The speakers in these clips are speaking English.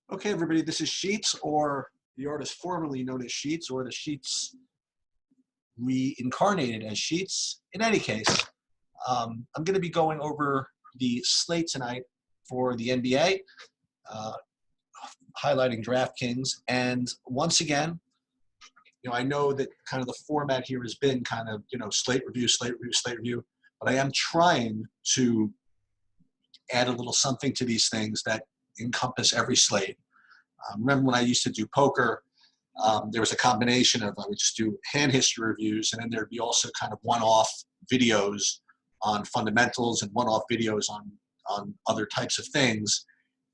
Okay, everybody, this is Sheets, or the artist formerly known as Sheets, or the Sheets reincarnated as Sheets. In any case, I'm going to be going over the slate tonight for the NBA, uh, highlighting DraftKings. And once again, I know that kind of the format here has been kind of, slate review, slate review, slate review, but I am trying to add a little something to these things that encompass every slate. Remember when I used to do poker, there was a combination of, I would just do hand history reviews, and then there'd be also kind of one-off videos on fundamentals and one-off videos on other types of things.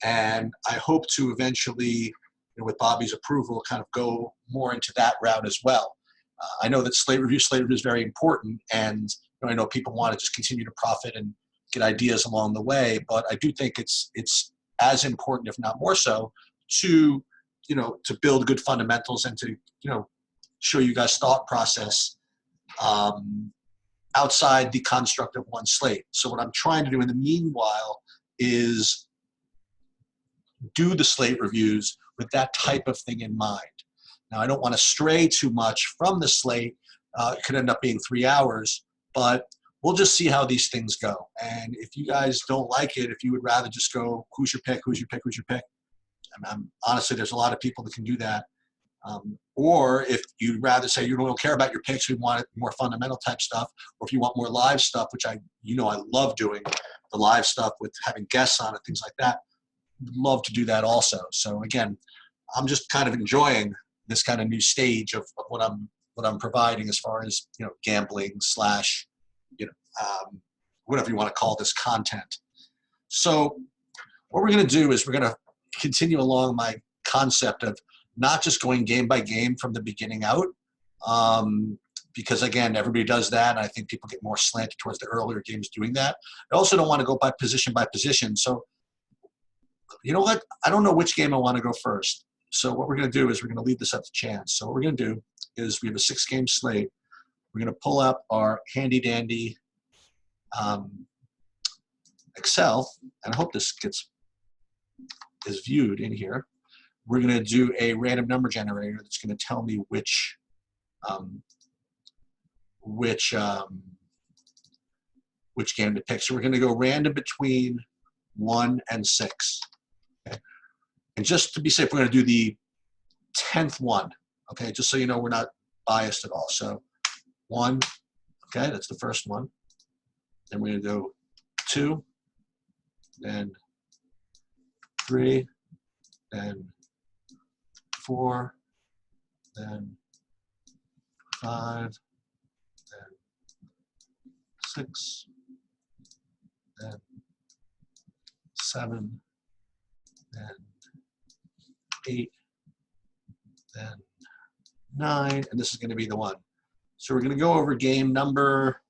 And I hope to eventually, with Bobby's approval, kind of go more into that route as well. I know that slate review is very important, and I know people want to just continue to profit and get ideas along the way, but I do think it's as important, if not more so, to build good fundamentals and to show you guys thought process outside the construct of one slate. So what I'm trying to do in the meanwhile is do the slate reviews with that type of thing in mind. Now, I don't want to stray too much from the slate. It could end up being 3 hours, but we'll just see how these things go. And if you guys don't like it, if you would rather just go, who's your pick, who's your pick, who's your pick? Honestly, there's a lot of people that can do that. Or if you'd rather say you don't care about your picks, you want more fundamental type stuff, or if you want more live stuff, which I love doing, the live stuff with having guests on it, things like that, love to do that also. So again, I'm just kind of enjoying this kind of new stage of what I'm providing as far as gambling / whatever you want to call this content. So what we're going to do is we're going to continue along my concept of not just going game by game from the beginning out, because again, everybody does that, and I think people get more slanted towards the earlier games doing that. I also don't want to go by position. So you know what? I don't know which game I want to go first. So what we're going to do is we're going to leave this up to chance. So what we're going to do is we have a 6-game slate. We're going to pull up our handy dandy Excel, and I hope this is viewed in here. We're going to do a random number generator that's going to tell me which game to pick. So we're going to go random between 1 and 6. Okay? And just to be safe, we're going to do the 10th one. Okay, just so you know, we're not biased at all. So 1, okay, that's the first one. Then we're going to go 2, then 3, then 4, then 5, then 6, then 7, then 8, then 9, and this is going to be the one. So we're going to go over game number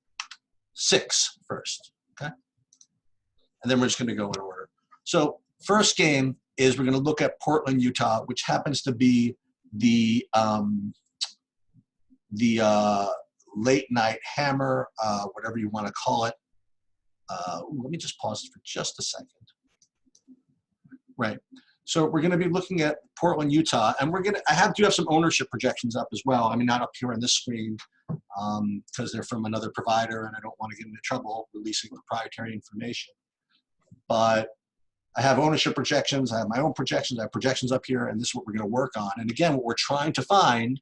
6 first, okay? And then we're just going to go in order. So first game is we're going to look at Portland, Utah, which happens to be the late night hammer, whatever you want to call it. Let me just pause for just a second. Right. So we're going to be looking at Portland, Utah, and I do have some ownership projections up as well. I mean, not up here on this screen because they're from another provider, and I don't want to get into trouble releasing proprietary information. But I have ownership projections. I have my own projections. I have projections up here, and this is what we're going to work on. And again, what we're trying to find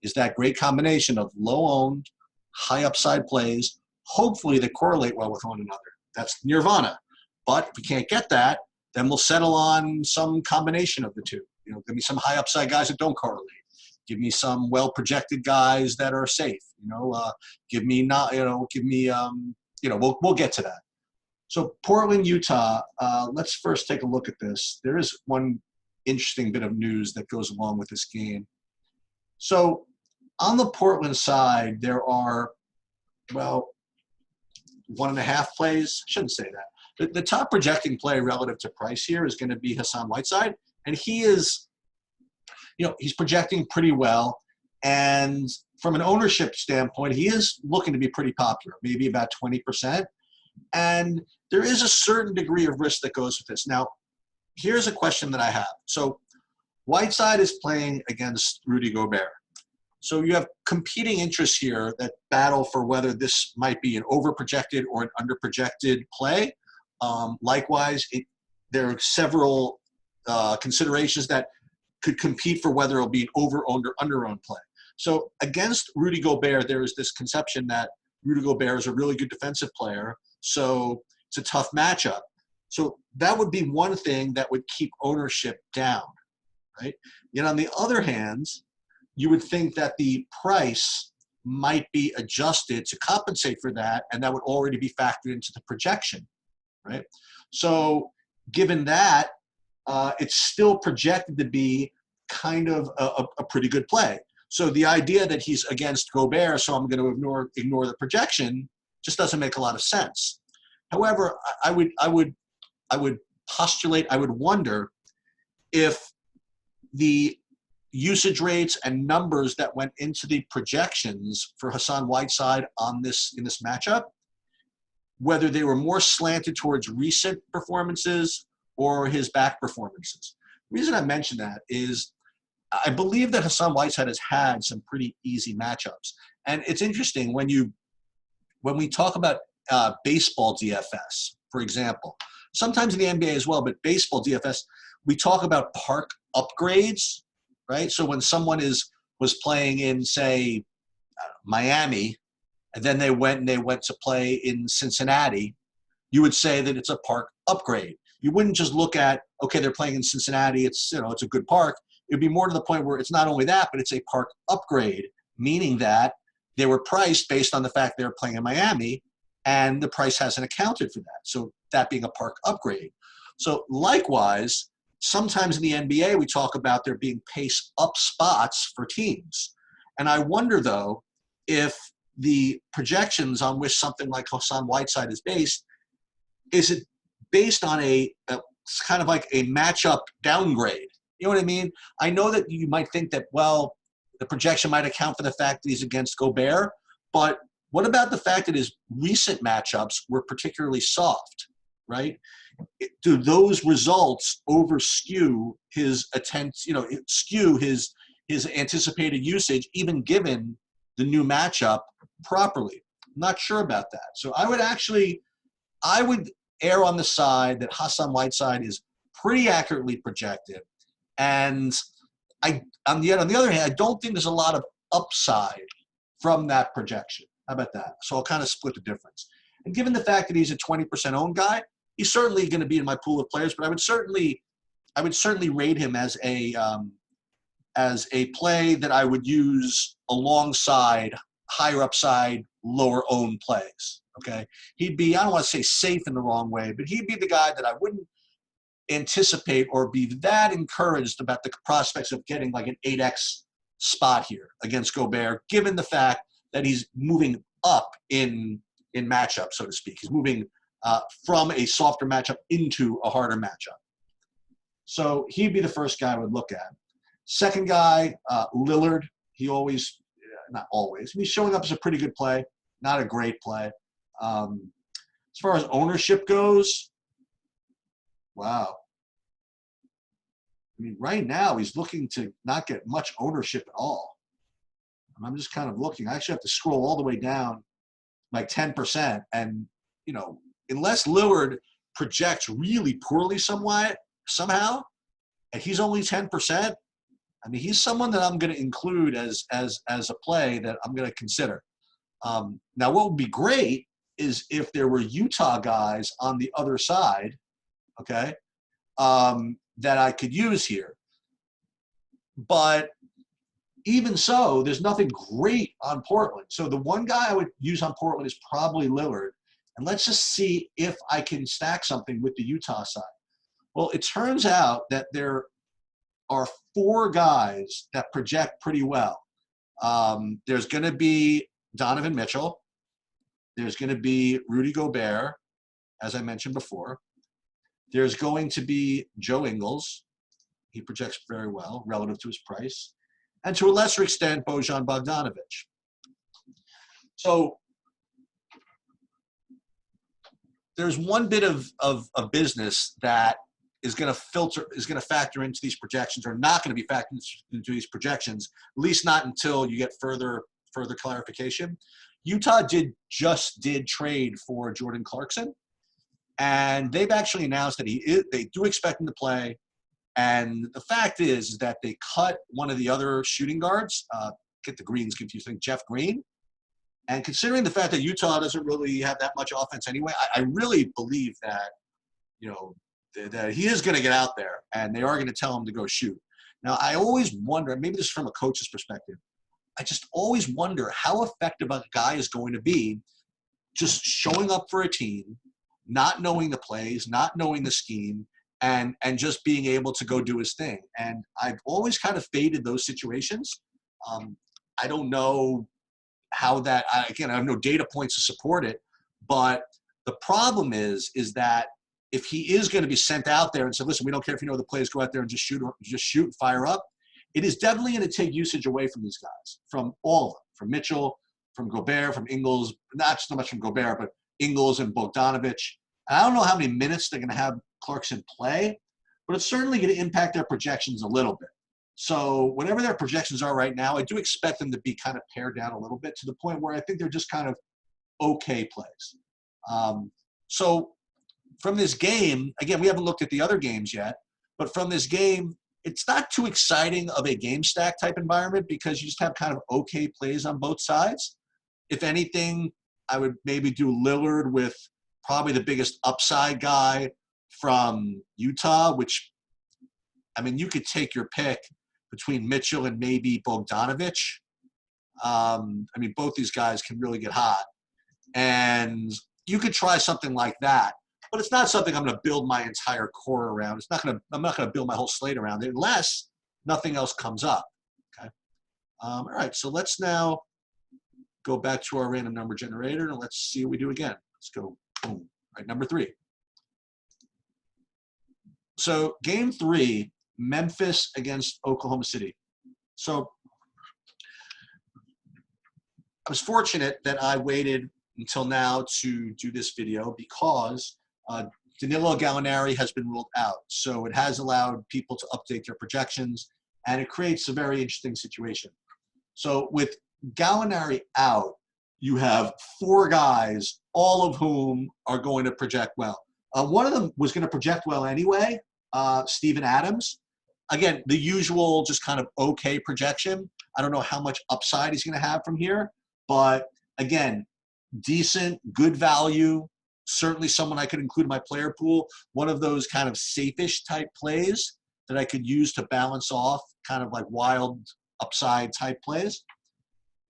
is that great combination of low-owned, high upside plays, hopefully that correlate well with one another. That's nirvana. But if we can't get that, then we'll settle on some combination of the two. Give me some high upside guys that don't correlate. Give me some well-projected guys that are safe. We'll get to that. So Portland, Utah, let's first take a look at this. There is one interesting bit of news that goes along with this game. So on the Portland side, there are, 1.5 plays. I shouldn't say that. The top projecting play relative to price here is going to be Hassan Whiteside, and he is, he's projecting pretty well. And from an ownership standpoint, he is looking to be pretty popular, maybe about 20%. And there is a certain degree of risk that goes with this. Now, here's a question that I have. So Whiteside is playing against Rudy Gobert. So you have competing interests here that battle for whether this might be an over-projected or an under-projected play. Likewise, there are several considerations that could compete for whether it'll be an over-owned or under-owned play. So against Rudy Gobert, there is this conception that Rudy Gobert is a really good defensive player, so it's a tough matchup. So that would be one thing that would keep ownership down, right? Yet on the other hand, you would think that the price might be adjusted to compensate for that, and that would already be factored into the projection, right? So given that, it's still projected to be kind of a pretty good play. So the idea that he's against Gobert, so I'm going to ignore the projection, just doesn't make a lot of sense. However, I would postulate, I would wonder if the usage rates and numbers that went into the projections for Hassan Whiteside in this matchup, whether they were more slanted towards recent performances or his back performances. The reason I mention that is I believe that Hassan Whiteside has had some pretty easy matchups. And it's interesting when we talk about baseball DFS, for example, sometimes in the NBA as well, but baseball DFS, we talk about park upgrades, right? So when someone was playing in, say, Miami, and then they went to play in Cincinnati, you would say that it's a park upgrade. You wouldn't just look at, okay, they're playing in Cincinnati, it's a good park. It would be more to the point where it's not only that, but it's a park upgrade, meaning that they were priced based on the fact they were playing in Miami, and the price hasn't accounted for that. So that being a park upgrade. So likewise, sometimes in the NBA, we talk about there being pace up spots for teams. And I wonder, though, if the projections on which something like Hassan Whiteside is based, is it based on a kind of like a matchup downgrade? You know what I mean? I know that you might think that, well, the projection might account for the fact that he's against Gobert, but what about the fact that his recent matchups were particularly soft, right? Do those results overskew his skew his anticipated usage, even given the new matchup properly? I'm not sure about that. So I would err on the side that Hassan Whiteside is pretty accurately projected. And on the other hand, I don't think there's a lot of upside from that projection. How about that? So I'll kind of split the difference. And given the fact that he's a 20% owned guy, he's certainly going to be in my pool of players, but I would certainly rate him as a play that I would use alongside higher upside, lower owned plays. Okay. He'd be, I don't want to say safe in the wrong way, but he'd be the guy that I wouldn't anticipate or be that encouraged about the prospects of getting like an 8x spot here against Gobert, given the fact that he's moving up in matchup, so to speak. He's moving from a softer matchup into a harder matchup. So he'd be the first guy I would look at. Second guy, Lillard. He always, not always, he's showing up as a pretty good play, not a great play. As far as ownership goes, wow. I mean, right now he's looking to not get much ownership at all. I'm just kind of looking. I actually have to scroll all the way down like 10%. And, unless Lillard projects really poorly somehow, and he's only 10%, I mean, he's someone that I'm going to include as a play that I'm going to consider. Now, what would be great is if there were Utah guys on the other side, okay, that I could use here. But even so, there's nothing great on Portland. So the one guy I would use on Portland is probably Lillard. And let's just see if I can stack something with the Utah side. Well, it turns out that there are 4 guys that project pretty well. There's going to be Donovan Mitchell. There's going to be Rudy Gobert, as I mentioned before. There's going to be Joe Ingles. He projects very well relative to his price. And to a lesser extent, Bojan Bogdanovic. So there's one bit of business that is going to factor into these projections, or not going to be factored into these projections, at least not until you get further clarification. Utah just did trade for Jordan Clarkson, and they've actually announced that they do expect him to play. And the fact is that they cut one of the other shooting guards, get the Greens confused, I think Jeff Green. And considering the fact that Utah doesn't really have that much offense anyway, I really believe that, that he is going to get out there, and they are going to tell him to go shoot. Now, I always wonder, maybe this is from a coach's perspective, I just always wonder how effective a guy is going to be just showing up for a team, not knowing the plays, not knowing the scheme, and just being able to go do his thing. And I've always kind of faded those situations. I don't know how that, again, I have no data points to support it, but the problem is that if he is going to be sent out there and said, listen, we don't care if you know the plays, go out there and just shoot and fire up, it is definitely going to take usage away from these guys, from all of them, from Mitchell, from Gobert, from Ingles, not so much from Gobert, but Ingles and Bogdanovich. And I don't know how many minutes they're going to have Clarkson play, but it's certainly going to impact their projections a little bit. So whatever their projections are right now, I do expect them to be kind of pared down a little bit to the point where I think they're just kind of okay plays. So from this game, again, we haven't looked at the other games yet, but from this game, it's not too exciting of a game stack type environment because you just have kind of okay plays on both sides. If anything, I would maybe do Lillard with probably the biggest upside guy from Utah, which, I mean, you could take your pick between Mitchell and maybe Bogdanovich. I mean, both these guys can really get hot. And you could try something like that. But it's not something I'm going to build my entire core around. I'm not going to build my whole slate around it unless nothing else comes up. Okay. All right. So let's now go back to our random number generator and let's see what we do again. Let's go. Boom. All right. Number 3. So game 3, Memphis against Oklahoma City. So I was fortunate that I waited until now to do this video because Danilo Gallinari has been ruled out. So it has allowed people to update their projections, and it creates a very interesting situation. So with Gallinari out, you have 4 guys, all of whom are going to project well. One of them was going to project well anyway, Steven Adams. Again, the usual just kind of okay projection. I don't know how much upside he's going to have from here, but again, decent, good value, certainly someone I could include in my player pool, one of those kind of safe-ish type plays that I could use to balance off kind of like wild upside type plays.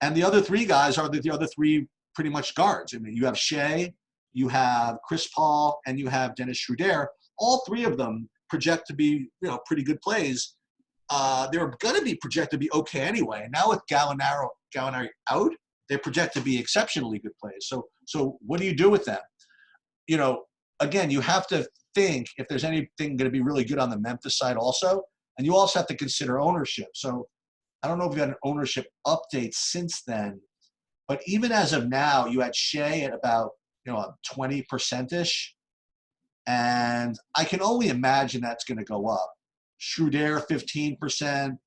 And the other 3 guys are the other 3 pretty much guards. I mean, you have Shea, you have Chris Paul, and you have Dennis Schroeder. All 3 of them project to be, pretty good plays. They're going to be projected to be okay anyway. And now with Gallinari out, they project to be exceptionally good plays. So what do you do with them? Again, you have to think if there's anything going to be really good on the Memphis side also, and you also have to consider ownership. So I don't know if you had an ownership update since then, but even as of now, you had Shea at about 20%-ish, and I can only imagine that's going to go up. Schroeder 15%.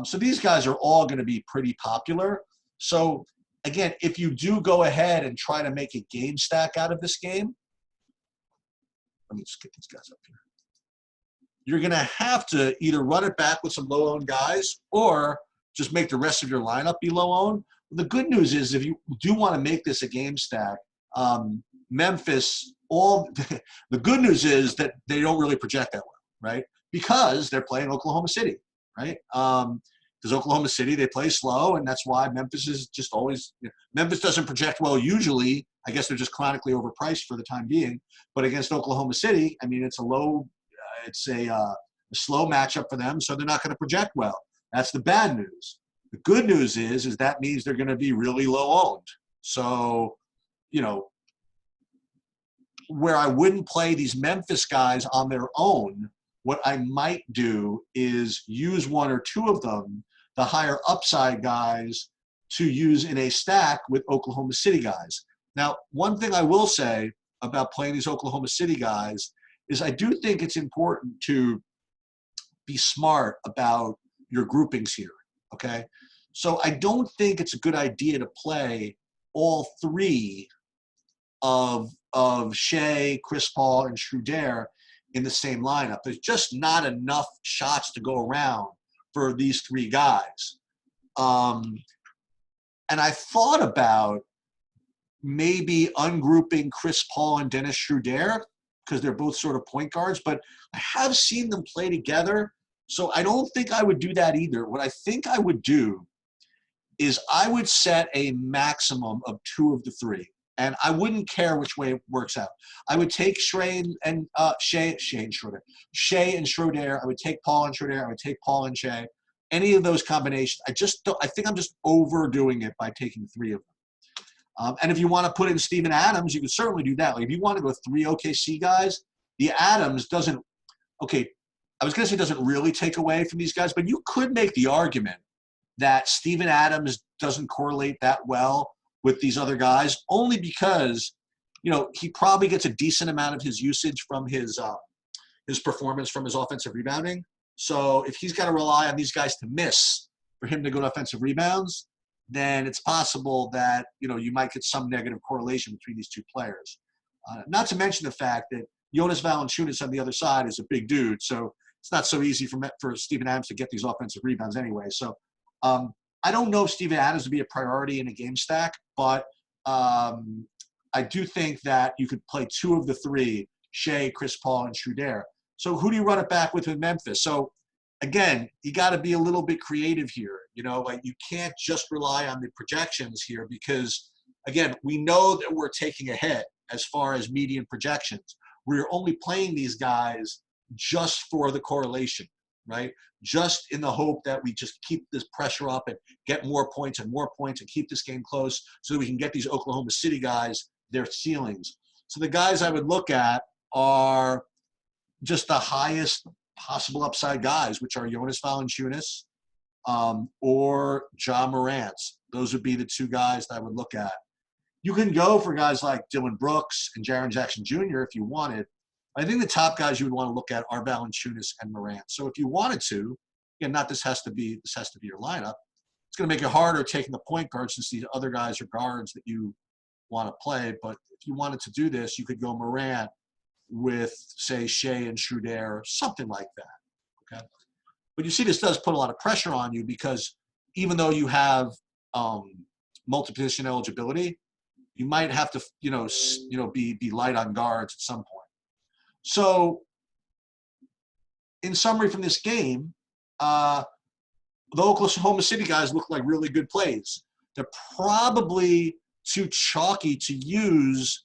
So these guys are all going to be pretty popular. So again, if you do go ahead and try to make a game stack out of this game, let me just get these guys up here. You're going to have to either run it back with some low-owned guys or just make the rest of your lineup be low-owned. The good news is if you do want to make this a game stack, Memphis, the good news is that they don't really project that well, right? Because they're playing Oklahoma City, right? Because Oklahoma City, they play slow, and that's why Memphis is just always Memphis doesn't project well usually. I guess they're just chronically overpriced for the time being. But against Oklahoma City, I mean, it's a slow matchup for them, so they're not going to project well. That's the bad news. The good news is that means they're going to be really low-owned. So, where I wouldn't play these Memphis guys on their own, what I might do is use 1 or 2 of them, the higher upside guys, to use in a stack with Oklahoma City guys. Now, one thing I will say about playing these Oklahoma City guys is I do think it's important to be smart about your groupings here, okay? So I don't think it's a good idea to play all three of Shea, Chris Paul, and Schroeder in the same lineup. There's just not enough shots to go around for these three guys. And I thought about maybe ungrouping Chris Paul and Dennis Schroeder because they're both sort of point guards, but I have seen them play together, so I don't think I would do that either. What I think I would do is I would set a maximum of two of the three, and I wouldn't care which way it works out. I would take Shea and Schroeder. I would take Paul and Schroeder. I would take Paul and Shea. Any of those combinations, I think I'm just overdoing it by taking three of them. And if you want to put in Steven Adams, you can certainly do that. Like if you want to go three OKC guys, the Adams doesn't really take away from these guys, but you could make the argument that Steven Adams doesn't correlate that well with these other guys, only because, he probably gets a decent amount of his usage from his performance from his offensive rebounding. So if he's got to rely on these guys to miss for him to go to offensive rebounds, then it's possible that, you might get some negative correlation between these two players. Not to mention the fact that Jonas Valanciunas on the other side is a big dude, so it's not so easy for Steven Adams to get these offensive rebounds anyway. So I don't know if Steven Adams would be a priority in a game stack, but I do think that you could play two of the three, Shea, Chris Paul, and Schroeder. So who do you run it back with in Memphis? So again, you got to be a little bit creative here. Like you can't just rely on the projections here because, again, we know that we're taking a hit as far as median projections. We're only playing these guys just for the correlation, right? Just in the hope that we just keep this pressure up and get more points and keep this game close so that we can get these Oklahoma City guys their ceilings. So the guys I would look at are just the highest possible upside guys, which are Jonas Valanciunas or Ja Morant. Those would be the two guys that I would look at. You can go for guys like Dylan Brooks and Jaren Jackson Jr. if you wanted. I think the top guys you would want to look at are Valanciunas and Morant. So if you wanted to, again, this has to be your lineup. It's going to make it harder taking the point guards since these other guys are guards that you want to play. But if you wanted to do this, you could go Morant with, say, Shea and Schroeder, something like that. Okay, but you see, this does put a lot of pressure on you because even though you have multi-position eligibility, you might have to, be light on guards at some point. So, in summary from this game, the Oklahoma City guys look like really good plays. They're probably too chalky to use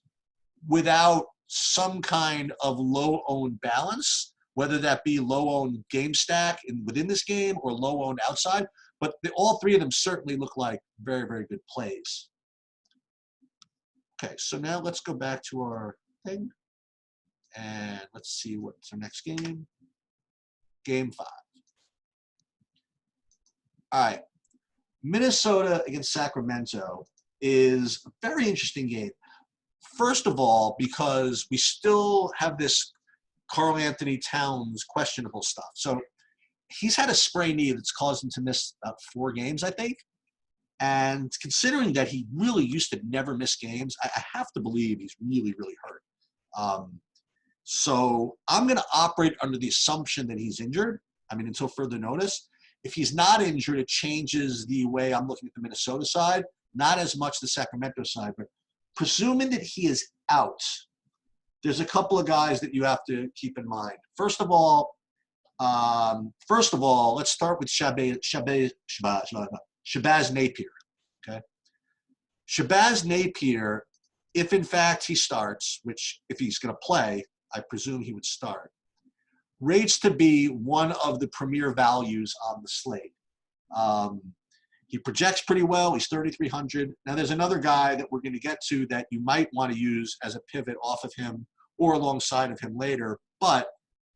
without some kind of low-owned balance, whether that be low-owned game stack within this game or low-owned outside. But all three of them certainly look like very, very good plays. Okay, so now let's go back to our thing. And let's see what's our next game. Game 5. All right. Minnesota against Sacramento is a very interesting game. First of all, because we still have this Karl Anthony Towns questionable stuff. So he's had a sprained knee that's caused him to miss about 4 games, I think. And considering that he really used to never miss games, I have to believe he's really, really hurt. So I'm going to operate under the assumption that he's injured. Until further notice. If he's not injured, it changes the way I'm looking at the Minnesota side. Not as much the Sacramento side, but presuming that he is out, there's a couple of guys that you have to keep in mind. First of all, let's start with Shabazz Napier. Okay, Shabazz Napier, if in fact he starts, which if he's going to play, I presume he would start, rates to be one of the premier values on the slate. He projects pretty well. He's 3,300. Now, there's another guy that we're going to get to that you might want to use as a pivot off of him or alongside of him later. But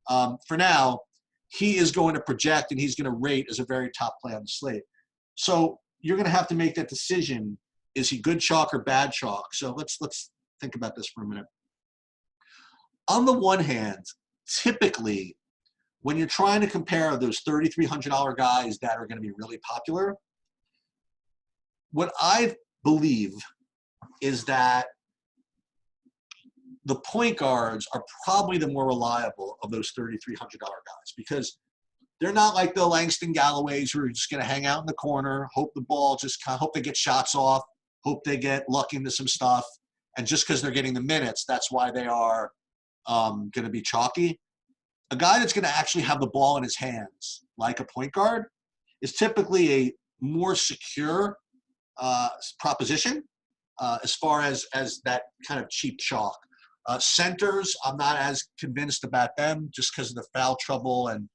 for now, he is going to project and he's going to rate as a very top play on the slate. So you're going to have to make that decision. Is he good chalk or bad chalk? So let's think about this for a minute. on the one hand, typically, when you're trying to compare those $3,300 guys that are going to be really popular, what I believe is that the point guards are probably the more reliable of those $3,300 guys because they're not like the Langston Galloways who are just going to hang out in the corner, hope the ball hope they get shots off, hope they get lucky into some stuff. And just because they're getting the minutes, that's why they are going to be chalky. A guy that's going to actually have the ball in his hands, like a point guard, is typically a more secure proposition as far as that kind of cheap chalk. Centers, I'm not as convinced about them just because of the foul trouble. And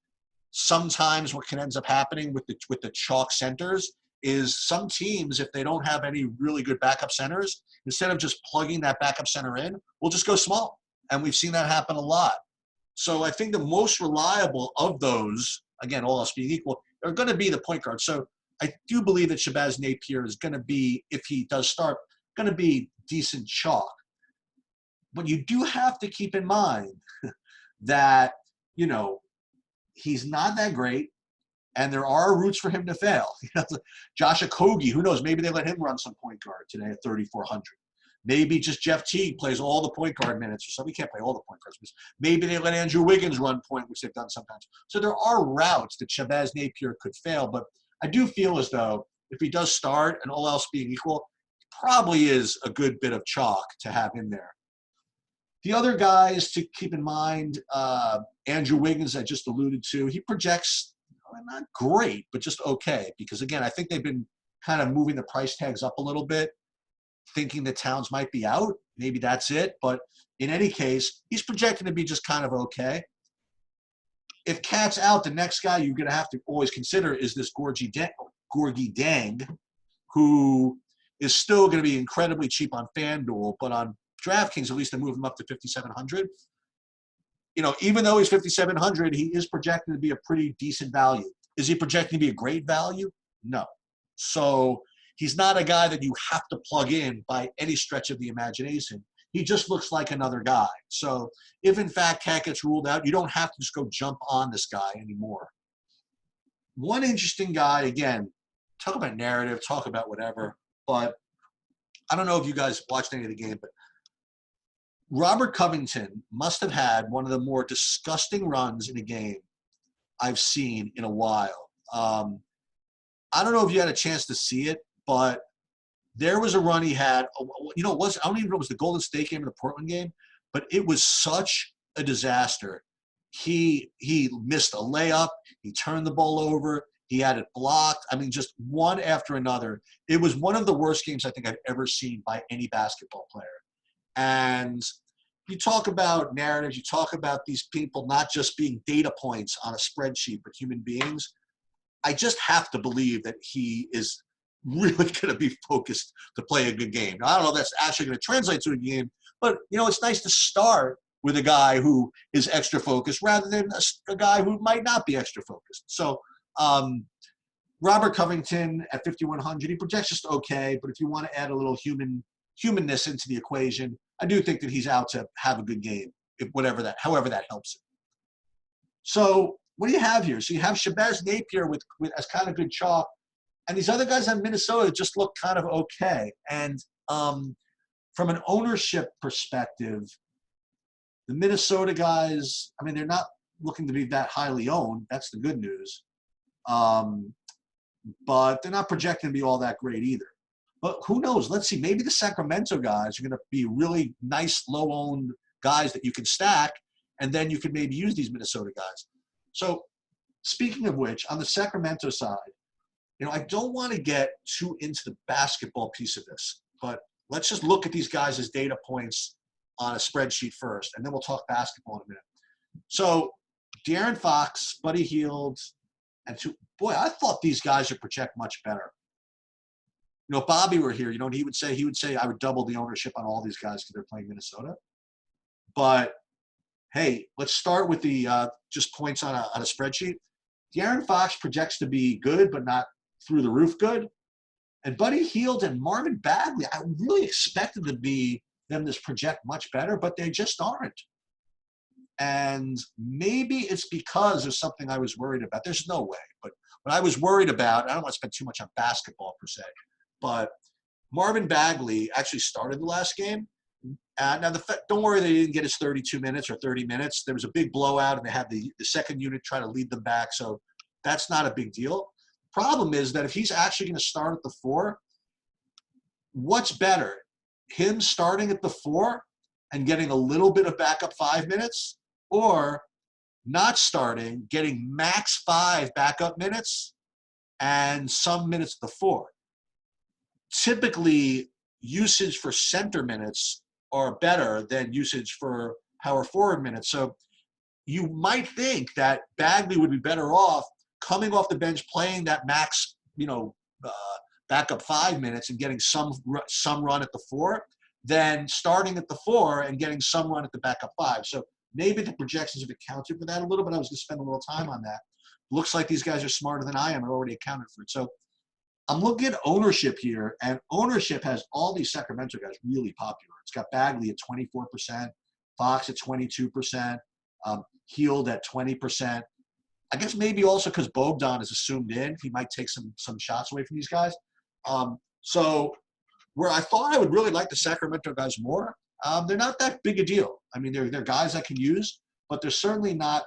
sometimes what ends up happening with the chalk centers is some teams, if they don't have any really good backup centers, instead of just plugging that backup center in, will just go small. And we've seen that happen a lot. So I think the most reliable of those, again, all else being equal, are going to be the point guard. So I do believe that Shabazz Napier is going to be, if he does start, going to be decent chalk. But you do have to keep in mind that, he's not that great, and there are routes for him to fail. Josh Okogie, who knows? Maybe they let him run some point guard today at 3,400. Maybe just Jeff Teague plays all the point guard minutes or something. He can't play all the point guards. Maybe they let Andrew Wiggins run point, which they've done sometimes. So there are routes that Shabazz Napier could fail, but I do feel as though if he does start and all else being equal, probably is a good bit of chalk to have in there. The other guys to keep in mind, Andrew Wiggins, I just alluded to, he projects not great, but just okay. Because, again, I think they've been kind of moving the price tags up a little bit, thinking that Towns might be out. Maybe that's it. But in any case, he's projected to be just kind of okay. If Cat's out, the next guy you're going to have to always consider is this Gorgie Dang, who is still going to be incredibly cheap on FanDuel, but on DraftKings, at least they move him up to 5,700. Even though he's 5,700, he is projected to be a pretty decent value. Is he projected to be a great value? No. So he's not a guy that you have to plug in by any stretch of the imagination. He just looks like another guy. So if, in fact, Cat gets ruled out, you don't have to just go jump on this guy anymore. One interesting guy, again, talk about narrative, talk about whatever, but I don't know if you guys watched any of the game, but Robert Covington must have had one of the more disgusting runs in a game I've seen in a while. I don't know if you had a chance to see it, but there was a run he had. I don't even know if it was the Golden State game or the Portland game, but it was such a disaster. He missed a layup. He turned the ball over. He had it blocked. I mean, just one after another. It was one of the worst games I think I've ever seen by any basketball player. And you talk about narratives, you talk about these people not just being data points on a spreadsheet, but human beings. I just have to believe that he is really going to be focused to play a good game. Now, I don't know if that's actually going to translate to a game, but, it's nice to start with a guy who is extra focused rather than a guy who might not be extra focused. So Robert Covington at 5,100, he projects just okay, but if you want to add a little humanness into the equation, I do think that he's out to have a good game, however that helps him. So what do you have here? So you have Shabazz Napier with as kind of good chalk, and these other guys on Minnesota just look kind of okay. And from an ownership perspective, the Minnesota guys, I mean, they're not looking to be that highly owned. That's the good news. But they're not projecting to be all that great either. But who knows? Let's see. Maybe the Sacramento guys are going to be really nice, low-owned guys that you can stack, and then you can maybe use these Minnesota guys. So speaking of which, on the Sacramento side, I don't want to get too into the basketball piece of this, but let's just look at these guys as data points on a spreadsheet first, and then we'll talk basketball in a minute. So De'Aaron Fox, Buddy Hield, and I thought these guys would project much better. If Bobby were here, he would say I would double the ownership on all these guys because they're playing Minnesota. But hey, let's start with the just points on a spreadsheet. De'Aaron Fox projects to be good, but not through the roof good. And Buddy Hield and Marvin Bagley, I really expected them to project much better, but they just aren't. And maybe it's because of something I was worried about. There's no way. But what I was worried about, I don't want to spend too much on basketball per se, but Marvin Bagley actually started the last game. Now, don't worry they didn't get his 32 minutes or 30 minutes. There was a big blowout, and they had the second unit try to lead them back. So that's not a big deal. Problem is that if he's actually going to start at the 4, what's better? Him starting at the 4 and getting a little bit of backup 5 minutes, or not starting, getting max 5 backup minutes and some minutes at the 4. Typically, usage for center minutes are better than usage for power forward minutes. So you might think that Bagley would be better off coming off the bench, playing that max, backup 5 minutes and getting some run at the 4, than starting at the 4 and getting some run at the backup 5. So maybe the projections have accounted for that a little, but I was going to spend a little time on that. Looks like these guys are smarter than I am and already accounted for it. So I'm looking at ownership here, and ownership has all these Sacramento guys really popular. It's got Bagley at 24%, Fox at 22%, Heald at 20%. I guess maybe also because Bogdan is assumed in, he might take some shots away from these guys. So where I thought I would really like the Sacramento guys more, they're not that big a deal. I mean, they're guys I can use, but they're certainly not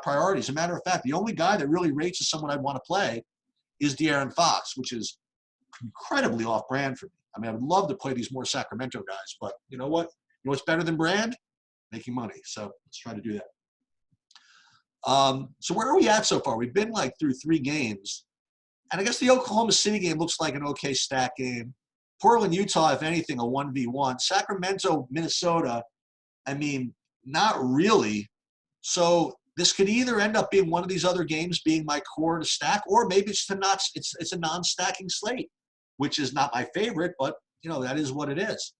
priorities. As a matter of fact, the only guy that really rates as someone I'd want to play is De'Aaron Fox, which is incredibly off-brand for me. I mean, I would love to play these more Sacramento guys, but you know what? You know what's better than brand? Making money. So let's try to do that. So where are we at so far? We've been through 3 games. And I guess the Oklahoma City game looks like an okay stack game. Portland, Utah, if anything, a 1v1. Sacramento, Minnesota, I mean, not really. So this could either end up being one of these other games being my core to stack, or maybe it's a non-stacking slate, which is not my favorite, but that is what it is.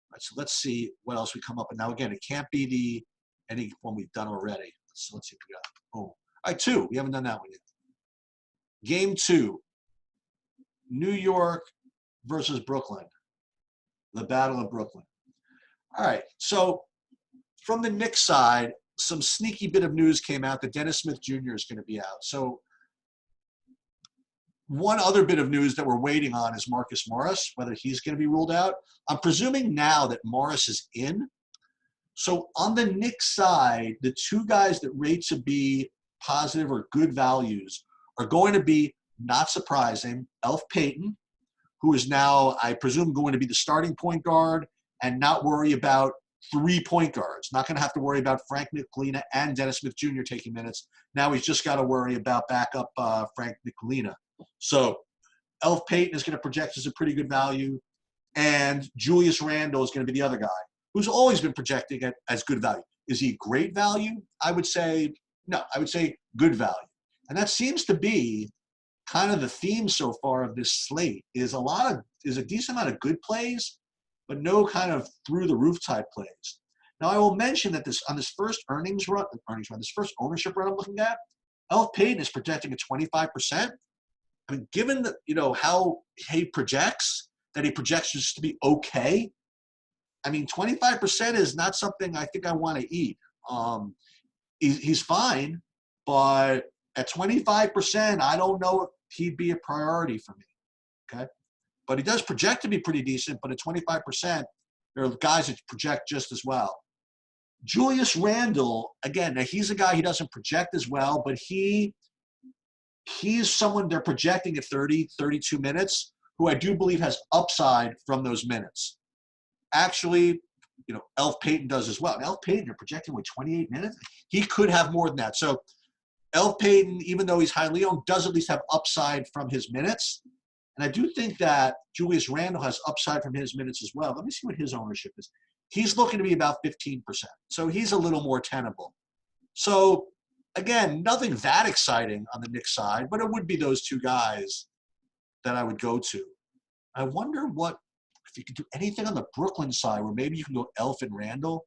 All right, so let's see what else we come up with. Now again, it can't be any one we've done already. So let's see if we got. Boom. All right, 2. We haven't done that one yet. Game 2. New York versus Brooklyn. The Battle of Brooklyn. All right, so from the Knicks side, some sneaky bit of news came out that Dennis Smith Jr. is going to be out. So one other bit of news that we're waiting on is Marcus Morris, whether he's going to be ruled out. I'm presuming now that Morris is in. So on the Knicks side, the 2 guys that rate to be positive or good values are going to be, not surprising, Elf Payton, who is now, I presume, going to be the starting point guard and not worry about 3 point guards. Not going to have to worry about Frank Ntilikina and Dennis Smith Jr. taking minutes. Now he's just got to worry about backup Frank Ntilikina. So Elf Payton is going to project as a pretty good value, and Julius Randle is going to be the other guy who's always been projecting as good value. Is he great value? I would say no. I would say good value. And that seems to be kind of the theme so far of this slate, is a decent amount of good plays, but no kind of through-the-roof type plays. Now, I will mention that on this first this first ownership run I'm looking at, Elf Payton is projecting at 25%. I mean, given that, how he projects just to be okay, I mean, 25% is not something I think I want to eat. He's fine, but at 25%, I don't know if he'd be a priority for me, okay? But he does project to be pretty decent, but at 25%, there are guys that project just as well. Julius Randle, again, now he's a guy he doesn't project as well, but he's someone they're projecting at 30, 32 minutes, who I do believe has upside from those minutes. Actually, Elf Payton does as well. And Elf Payton, you're projecting with 28 minutes. He could have more than that. So Elf Payton, even though he's highly owned, does at least have upside from his minutes. And I do think that Julius Randle has upside from his minutes as well. Let me see what his ownership is. He's looking to be about 15%. So he's a little more tenable. So, again, nothing that exciting on the Knicks side, but it would be those 2 guys that I would go to. I wonder if you could do anything on the Brooklyn side where maybe you can go Elf and Randle.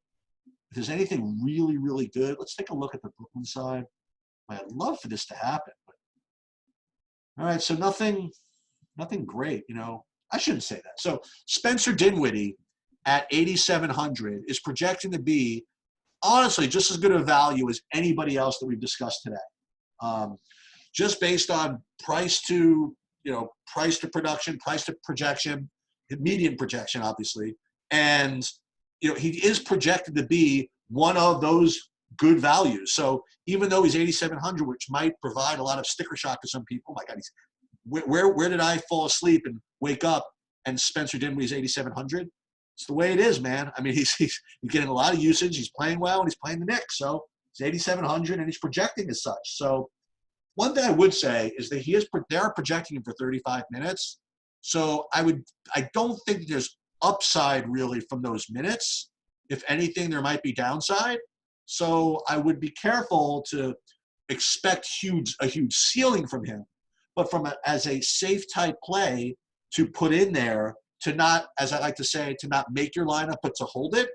If there's anything really, really good, let's take a look at the Brooklyn side. I'd love for this to happen. But... All right, so nothing great, I shouldn't say that. So Spencer Dinwiddie at 8,700 is projecting to be honestly just as good a value as anybody else that we've discussed today. Just based on price to production, price to projection, median projection, obviously, and he is projected to be one of those good values. So even though he's 8,700, which might provide a lot of sticker shock to some people, my God, where did I fall asleep and wake up and Spencer Dinwiddie's 8,700? It's the way it is, man. I mean, he's getting a lot of usage. He's playing well, and he's playing the Knicks. So he's 8,700, and he's projecting as such. So one thing I would say is that they are projecting him for 35 minutes. So I don't think there's upside really from those minutes. If anything, there might be downside. So I would be careful to expect a huge ceiling from him, but as a safe type play to put in there, to not, as I like to say, to not make your lineup, but to hold it,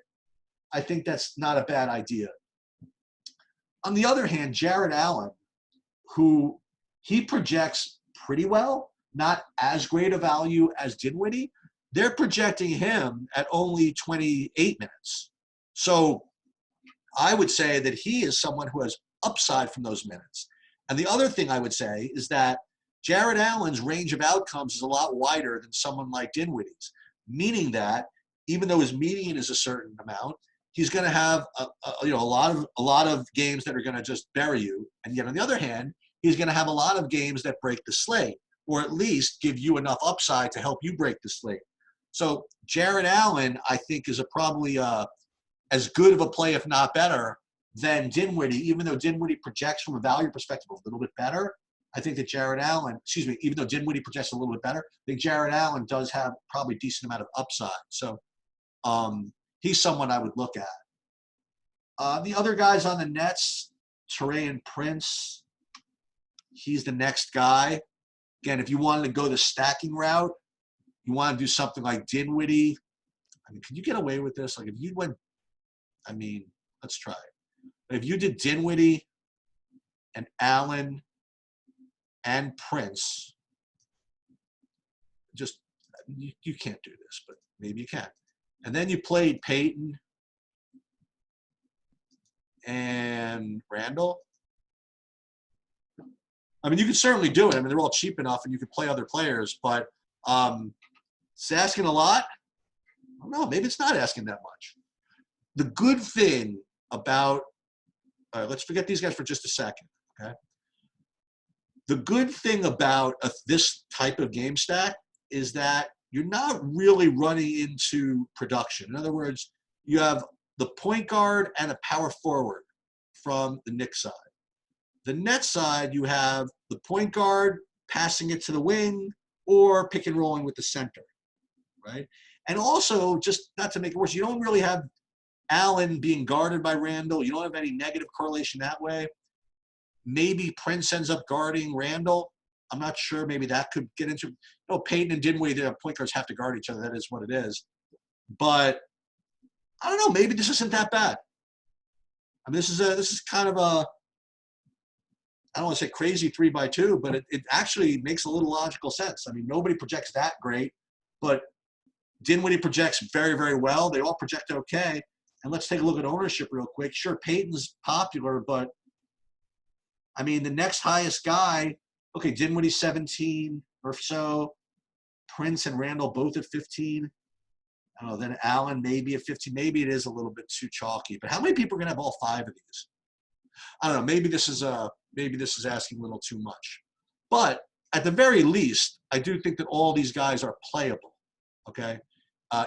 I think that's not a bad idea. On the other hand, Jared Allen, who he projects pretty well, not as great a value as Dinwiddie, they're projecting him at only 28 minutes. So I would say that he is someone who has upside from those minutes. And the other thing I would say is that Jared Allen's range of outcomes is a lot wider than someone like Dinwiddie's, meaning that even though his median is a certain amount, he's going to have a lot of games that are going to just bury you. And yet on the other hand, he's going to have a lot of games that break the slate, or at least give you enough upside to help you break the slate. So Jared Allen, I think, is probably as good of a play, if not better, than Dinwiddie, even though Dinwiddie projects from a value perspective a little bit better. I think that even though Dinwiddie projects a little bit better, I think Jared Allen does have probably a decent amount of upside. So he's someone I would look at. The other guys on the Nets, Taurean Prince, he's the next guy. Again, if you wanted to go the stacking route, you want to do something like Dinwiddie. I mean, can you get away with this? Like if you went, let's try it. But if you did Dinwiddie and Allen and Prince, just you can't do this, but maybe you can. And then you played Peyton and Randall. I mean, you could certainly do it. I mean, they're all cheap enough, and you could play other players. But it's asking a lot. I don't know. Maybe it's not asking that much. The good thing about – all right, let's forget these guys for just a second, okay? The good thing about this type of game stack is that you're not really running into production. In other words, you have the point guard and a power forward from the Knicks side. The Nets side, you have the point guard passing it to the wing or pick and rolling with the center, right? And also, just not to make it worse, you don't really have Allen being guarded by Randall. You don't have any negative correlation that way. Maybe Prince ends up guarding Randall. I'm not sure. Maybe that could get into Peyton and Dinwiddie, their point guards have to guard each other. That is what it is. But I don't know. Maybe this isn't that bad. I mean, this is kind of a, I don't want to say crazy 3x2, but it actually makes a little logical sense. I mean, nobody projects that great, but Dinwiddie projects very, very well. They all project okay. And let's take a look at ownership real quick. Sure, Peyton's popular, but I mean, the next highest guy, okay, Dinwiddie 17 or so, Prince and Randall both at 15. I don't know, then Allen maybe at 15. Maybe it is a little bit too chalky. But how many people are going to have all 5 of these? I don't know. Maybe this is asking a little too much. But at the very least, I do think that all these guys are playable, okay?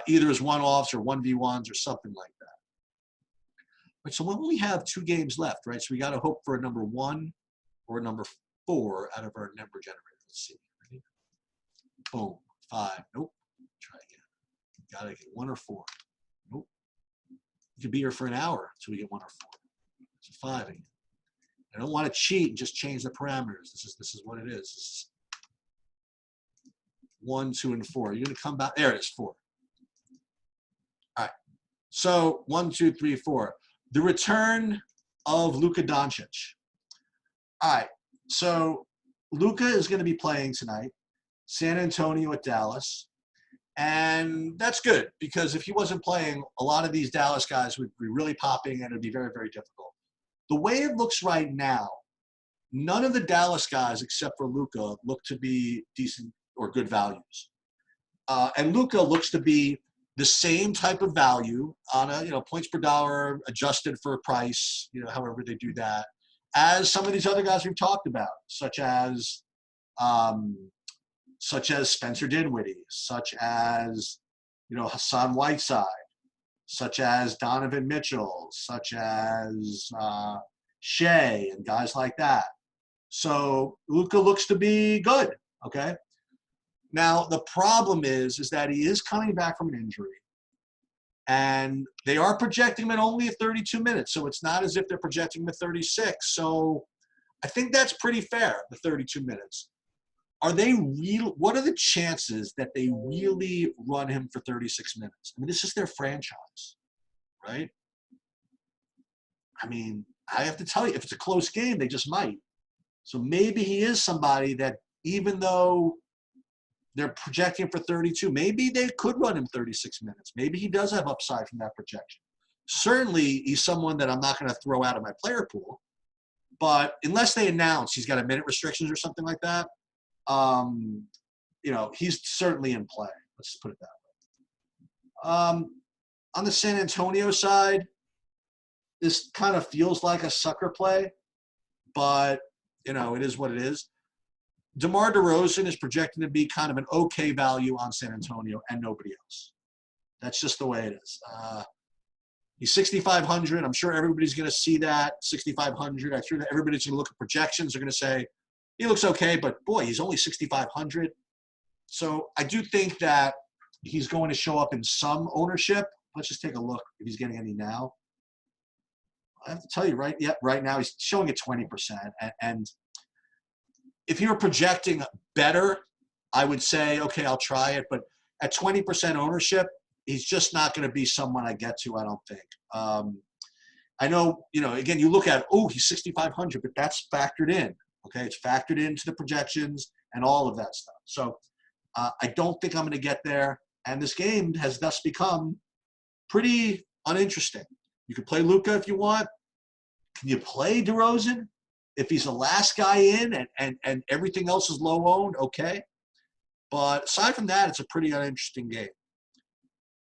Either as one-offs or 1v1s or something like that. Right, so when we have 2 games left, right, so we got to hope for a number 1 or a number 4 out of our number generator. Let's see. Ready? Boom. 5. Nope. Try again. Got to get 1 or 4. Nope. You could be here for an hour until we get 1 or 4. It's a 5 again. I don't want to cheat and just change the parameters. This is what it is. This is 1, 2, and 4. You're going to come back. There it is, 4. All right. So 1, 2, 3, 4. The return of Luka Doncic. All right. So Luka is going to be playing tonight. San Antonio at Dallas. And that's good because if he wasn't playing, a lot of these Dallas guys would be really popping and it would be very, very difficult. The way it looks right now, none of the Dallas guys except for Luka look to be decent or good values. And Luka looks to be the same type of value on a, points per dollar adjusted for a price, however they do that, as some of these other guys we've talked about, such as Spencer Dinwiddie, such as, Hassan Whiteside, such as Donovan Mitchell, such as Shea and guys like that. So Luka looks to be good, okay? Now, the problem is that he is coming back from an injury. And they are projecting him at only 32 minutes. So it's not as if they're projecting him at 36. So I think that's pretty fair, the 32 minutes. Are they real? What are the chances that they really run him for 36 minutes? I mean, this is their franchise, right? I mean, I have to tell you, if it's a close game, they just might. So maybe he is somebody that even though they're projecting for 32, maybe they could run him 36 minutes. Maybe he does have upside from that projection. Certainly, he's someone that I'm not going to throw out of my player pool. But unless they announce he's got a minute restrictions or something like that, he's certainly in play. Let's just put it that way. On the San Antonio side, this kind of feels like a sucker play, but, it is what it is. DeMar DeRozan is projected to be kind of an okay value on San Antonio and nobody else. That's just the way it is. He's 6,500. I'm sure everybody's going to see that, 6,500. I'm sure that everybody's going to look at projections. They're going to say, he looks okay, but boy, he's only 6,500. So I do think that he's going to show up in some ownership. Let's just take a look if he's getting any now. I have to tell you, right now he's showing at 20%. And if you were projecting better, I would say, okay, I'll try it. But at 20% ownership, he's just not going to be someone I get to, I don't think. I know, again, you look at, he's 6,500, but that's factored in. Okay, it's factored into the projections and all of that stuff. So I don't think I'm going to get there. And this game has thus become pretty uninteresting. You can play Luka if you want. Can you play DeRozan? If he's the last guy in and everything else is low owned, okay. But aside from that, it's a pretty uninteresting game.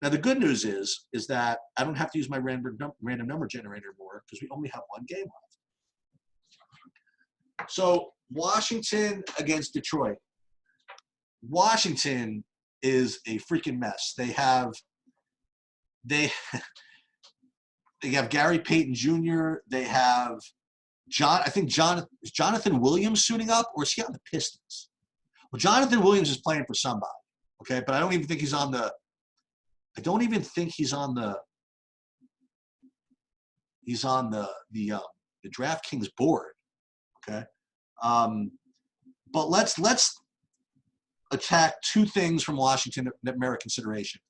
Now, the good news is that I don't have to use my random number generator more because we only have one game left. So Washington against Detroit. Washington is a freaking mess. They have Gary Payton Jr. They have Jonathan Williams suiting up, or is he on the Pistons? Well, Jonathan Williams is playing for somebody, okay? But I don't even think he's on the DraftKings board, okay? But let's attack two things from Washington that merit consideration.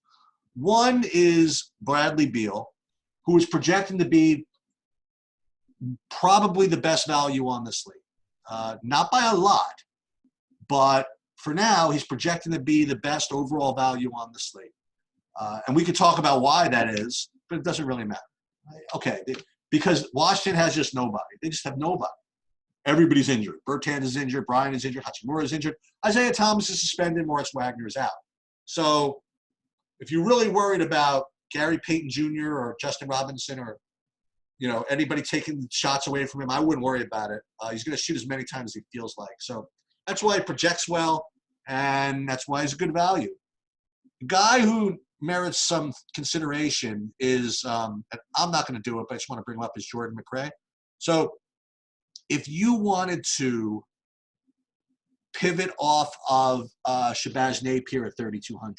One is Bradley Beal, who is projecting to be probably the best value on this slate. Not by a lot, but for now, he's projecting to be the best overall value on the slate. And we could talk about why that is, but it doesn't really matter. Okay, because Washington has just nobody. They just have nobody. Everybody's injured. Bertans is injured. Bryant is injured. Hachimura is injured. Isaiah Thomas is suspended. Morris Wagner is out. So if you're really worried about Gary Payton Jr. or Justin Robinson or anybody taking shots away from him, I wouldn't worry about it. He's going to shoot as many times as he feels like. So that's why he projects well, and that's why he's a good value. The guy who merits some consideration is, and I'm not going to do it, but I just want to bring him up, is Jordan McRae. So if you wanted to pivot off of Shabazz Napier at 3,200,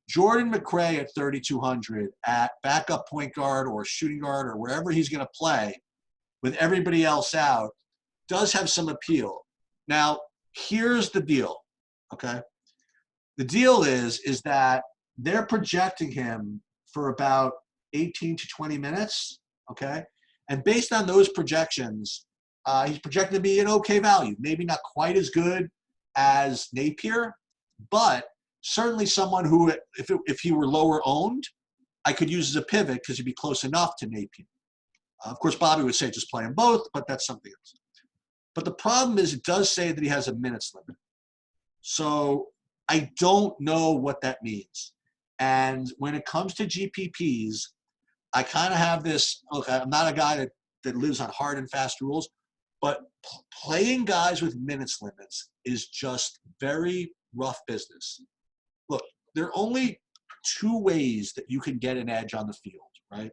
Jordan McRae at 3,200 at backup point guard or shooting guard or wherever he's going to play with everybody else out does have some appeal. Now, here's the deal, okay? The deal is that they're projecting him for about 18 to 20 minutes, okay? And based on those projections, he's projected to be an okay value. Maybe not quite as good as Napier, but Certainly someone who, if he were lower owned, I could use as a pivot because he'd be close enough to Napier. Of course, Bobby would say just play them both, but that's something else. But the problem is it does say that he has a minutes limit. So I don't know what that means. And when it comes to GPPs, I kind of have this, look, I'm not a guy that lives on hard and fast rules, but playing guys with minutes limits is just very rough business. Look, there are only two ways that you can get an edge on the field, right?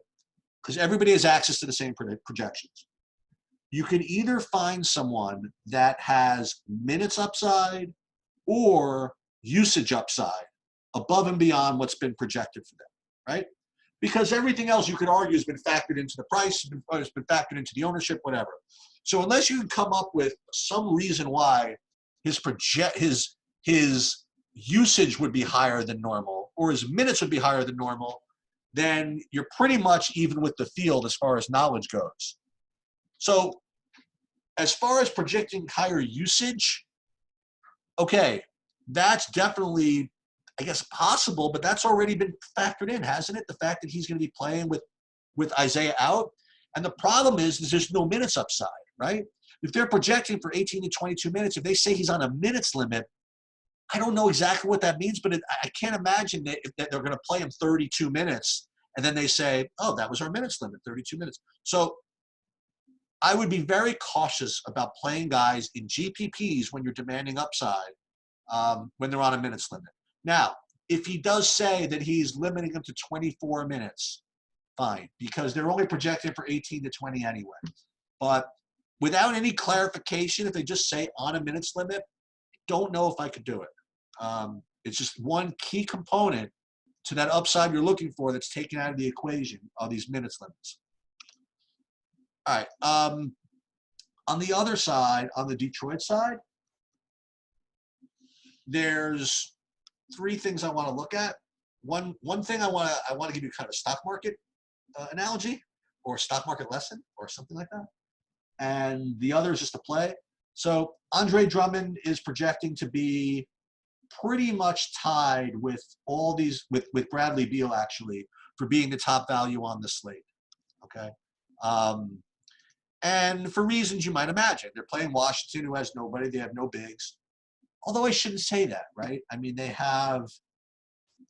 Because everybody has access to the same projections. You can either find someone that has minutes upside or usage upside above and beyond what's been projected for them, right? Because everything else you could argue has been factored into the price, has been factored into the ownership, whatever. So unless you can come up with some reason why his usage would be higher than normal or his minutes would be higher than normal, then you're pretty much even with the field as far as knowledge goes. So as far as projecting higher usage, okay, that's definitely, I guess, possible, but that's already been factored in, hasn't it? The fact that he's going to be playing with Isaiah out. And the problem is there's no minutes upside, right? If they're projecting for 18 to 22 minutes, if they say he's on a minutes limit, I don't know exactly what that means, but I can't imagine that they're going to play him 32 minutes and then they say, oh, that was our minutes limit, 32 minutes. So I would be very cautious about playing guys in GPPs when you're demanding upside when they're on a minutes limit. Now, if he does say that he's limiting them to 24 minutes, fine, because they're only projected for 18 to 20 anyway. But without any clarification, if they just say on a minutes limit, don't know if I could do it. It's just one key component to that upside you're looking for that's taken out of the equation of these minutes limits. All right. On the other side, on the Detroit side, there's three things I want to look at. One thing I want to give you kind of a stock market analogy or stock market lesson or something like that. And the other is just a play. So Andre Drummond is projecting to be pretty much tied with all these, with Bradley Beal actually, for being the top value on the slate. Okay. And for reasons you might imagine. They're playing Washington, who has nobody. They have no bigs. Although I shouldn't say that, right? I mean, they have,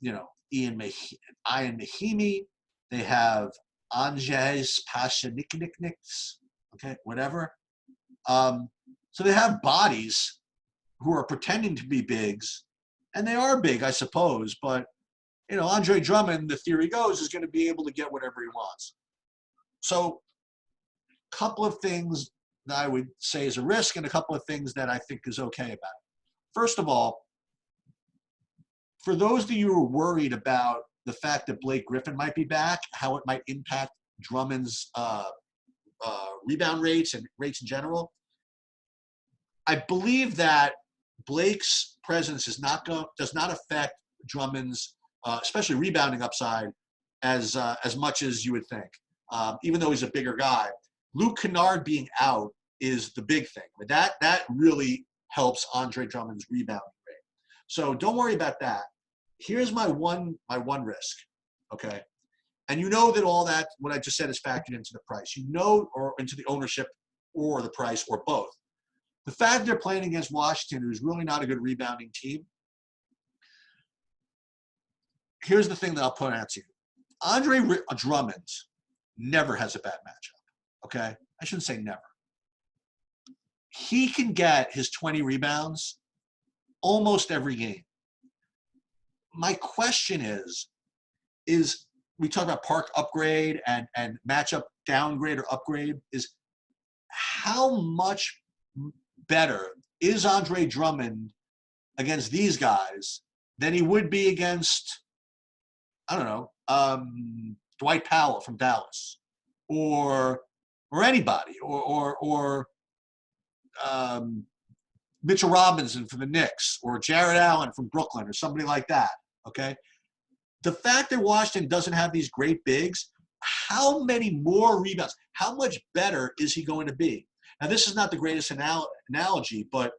Ian Mahimi. They have Anges Pashanikniks, okay, whatever. So they have bodies who are pretending to be bigs, and they are big, I suppose. But, Andre Drummond, the theory goes, is going to be able to get whatever he wants. So a couple of things that I would say is a risk and a couple of things that I think is okay about it. First of all, for those of you who are worried about the fact that Blake Griffin might be back, how it might impact Drummond's rebound rates and rates in general, I believe that Blake's presence does not affect Drummond's, especially rebounding upside, as much as you would think. Even though he's a bigger guy, Luke Kennard being out is the big thing. I mean, that really helps Andre Drummond's rebounding rate. So don't worry about that. Here's my one risk, okay? And you know that all that, what I just said, is factored into the price. Or into the ownership or the price or both. The fact they're playing against Washington, who's really not a good rebounding team, here's the thing that I'll point out to you. Andre Drummond never has a bad matchup, okay? I shouldn't say never. He can get his 20 rebounds almost every game. My question is we talk about park upgrade and matchup downgrade or upgrade, is how much better is Andre Drummond against these guys than he would be against, I don't know, Dwight Powell from Dallas or anybody or Mitchell Robinson from the Knicks or Jared Allen from Brooklyn or somebody like that, okay? The fact that Washington doesn't have these great bigs, how many more rebounds, how much better is he going to be? Now, this is not the greatest analogy, but,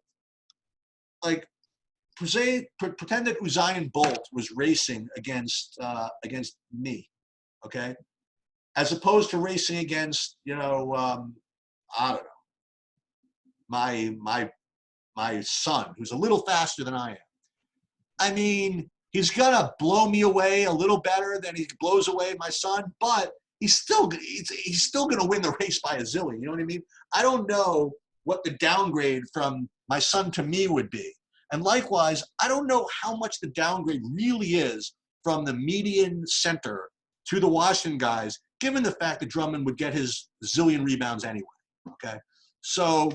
like, pretend that Usain Bolt was racing against me, okay, as opposed to racing against I don't know, my son, who's a little faster than I am. I mean, he's gonna blow me away a little better than he blows away my son, but he's still gonna win the race by a zillion. You know what I mean? I don't know what the downgrade from my son to me would be, and likewise, I don't know how much the downgrade really is from the median center to the Washington guys, given the fact that Drummond would get his zillion rebounds anyway. Okay, so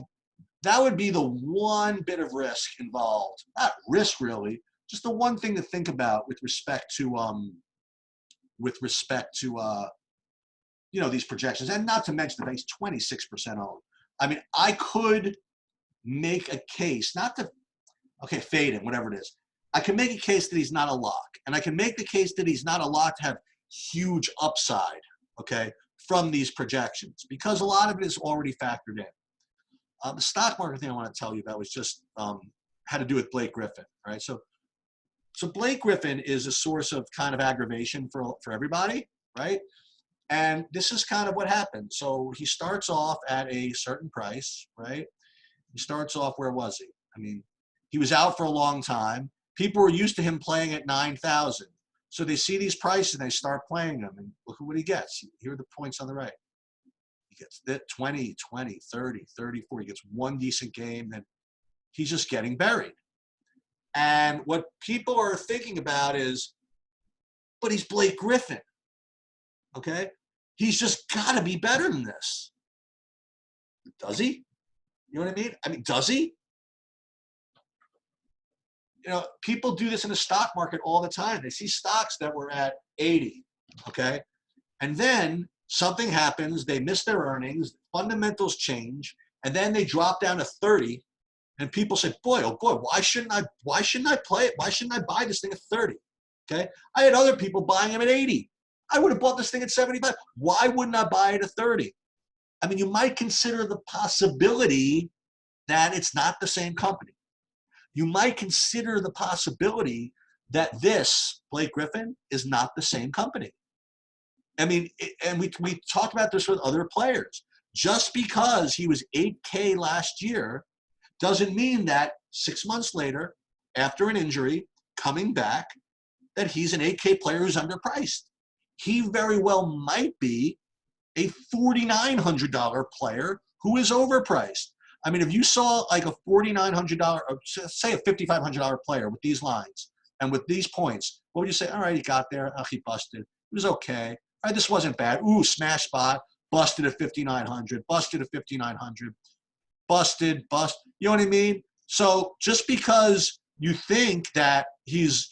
that would be the one bit of risk involved. Not risk really, just the one thing to think about with respect to these projections, and not to mention the bank's 26% owned. I mean, I could make a case, not to fade him, whatever it is. I can make a case that he's not a lock, and I can make the case that he's not a lock to have huge upside, okay, from these projections, because a lot of it is already factored in. The stock market thing I want to tell you about was just had to do with Blake Griffin, right? So Blake Griffin is a source of kind of aggravation for everybody, right? And this is kind of what happened. So he starts off at a certain price, right? He starts off, where was he? I mean, he was out for a long time. People were used to him playing at 9,000. So they see these prices and they start playing them. And look at what he gets. Here are the points on the right. He gets 20, 20, 30, 34. He gets one decent game. Then he's just getting buried. And what people are thinking about is, but he's Blake Griffin. Okay? He's just got to be better than this. Does he? You know what I mean? I mean, does he? People do this in the stock market all the time. They see stocks that were at 80, okay? And then something happens, they miss their earnings, fundamentals change, and then they drop down to 30, and people say, boy, oh boy, why shouldn't I play it? Why shouldn't I buy this thing at 30? Okay? I had other people buying them at 80. I would have bought this thing at 75. Why wouldn't I buy it at 30? I mean, you might consider the possibility that it's not the same company. You might consider the possibility that this, Blake Griffin, is not the same company. I mean, and we talked about this with other players. Just because he was 8K last year doesn't mean that 6 months later, after an injury, coming back, that he's an 8K player who's underpriced. He very well might be a $4,900 player who is overpriced. I mean, if you saw like a $4,900, or say a $5,500 player with these lines and with these points, what would you say? All right, he got there. Oh, he busted. It was okay. All right, this wasn't bad. Ooh, smash spot. Busted at 5,900. Busted at 5,900. Busted, bust. You know what I mean? So just because you think that he's,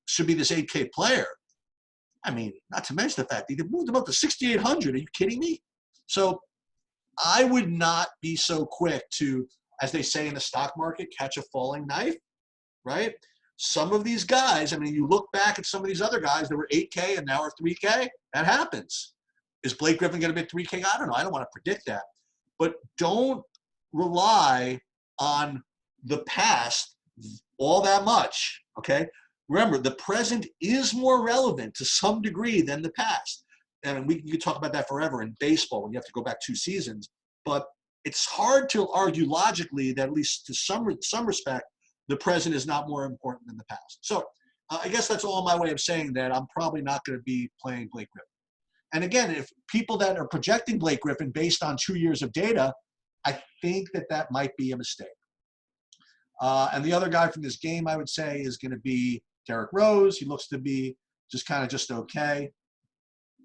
should be this 8K player, I mean, not to mention the fact that they moved him up to 6,800. Are you kidding me? So I would not be so quick to, as they say in the stock market, catch a falling knife, right? Some of these guys, I mean, you look back at some of these other guys that were 8K and now are 3K, that happens. Is Blake Griffin going to be 3K? I don't know. I don't want to predict that. But don't rely on the past all that much, okay? Remember, the present is more relevant to some degree than the past. And you could talk about that forever in baseball when you have to go back 2 seasons. But it's hard to argue logically that, at least to some respect, the present is not more important than the past. So I guess that's all my way of saying that I'm probably not going to be playing Blake Griffin. And again, if people that are projecting Blake Griffin based on 2 years of data, I think that might be a mistake. And the other guy from this game, I would say, is going to be Derrick Rose. He looks to be just okay.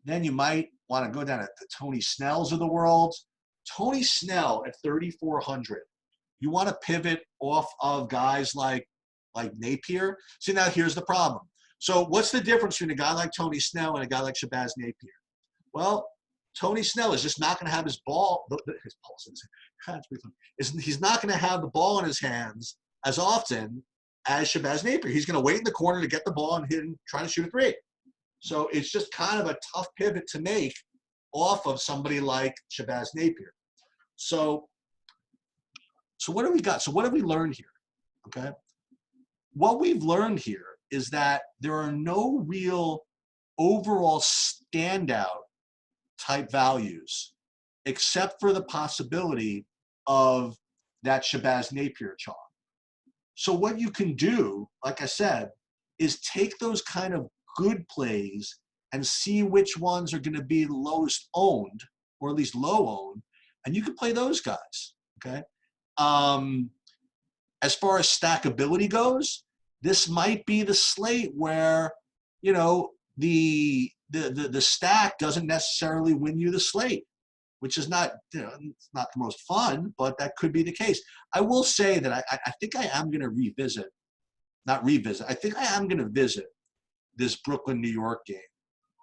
Then you might want to go down to the Tony Snells of the world. Tony Snell at 3,400. You want to pivot off of guys like Napier. See, now here's the problem. So what's the difference between a guy like Tony Snell and a guy like Shabazz Napier? Well, Tony Snell is just not going to have he's not going to have the ball in his hands as often as Shabazz Napier. He's going to wait in the corner to get the ball and hit and try to shoot a three. So it's just kind of a tough pivot to make off of somebody like Shabazz Napier. So what do we got? So what have we learned here? Okay. what we've learned here is that there are no real overall standout type values, except for the possibility of that Shabazz Napier chalk. So what you can do, like I said, is take those kind of good plays and see which ones are going to be lowest owned, or at least low owned, and you can play those guys, okay? As far as stackability goes, this might be the slate where, you know, the stack doesn't necessarily win you the slate, which is not, you know, it's not the most fun, but that could be the case. I will say that I think I am going to I think I am going to visit this Brooklyn-New York game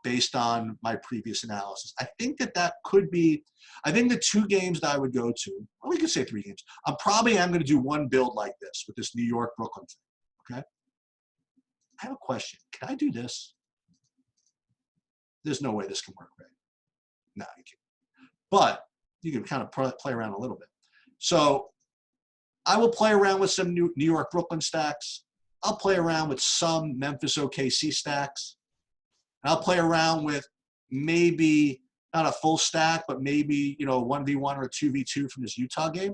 based on my previous analysis. I think that could be, I think the 2 games that I would go to, well, we could say 3 games. I probably am going to do one build like this with this New York-Brooklyn thing, okay? I have a question. Can I do this? There's no way this can work, right? No, you can't. But you can kind of play around a little bit. So I will play around with some New York-Brooklyn stacks. I'll play around with some Memphis OKC stacks. I'll play around with maybe not a full stack, but maybe, you know, 1v1 or a 2v2 from this Utah game.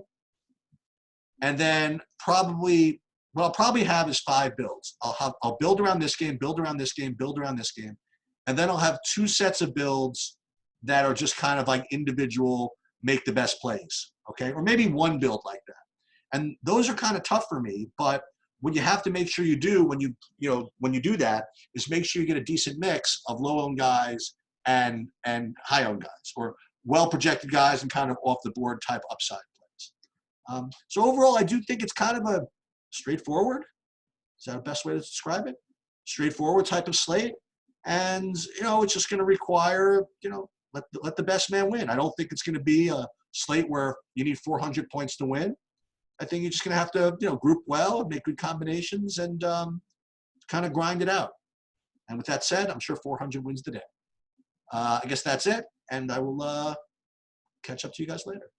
And then probably, what I'll probably have is 5 builds. I'll build around this game, build around this game, build around this game. And then I'll have 2 sets of builds that are just kind of like individual, make the best plays, okay? Or maybe 1 build like that. And those are kind of tough for me, but what you have to make sure you do when you do that is make sure you get a decent mix of low-owned guys and high-owned guys, or well-projected guys and kind of off-the-board type upside plays. So overall, I do think it's kind of a straightforward, is that the best way to describe it? Straightforward type of slate. And, you know, it's just going to require, you know, let the best man win. I don't think it's going to be a slate where you need 400 points to win. I think you're just going to have to, you know, group well and make good combinations and kind of grind it out. And with that said, I'm sure 400 wins the day. I guess that's it. And I will catch up to you guys later.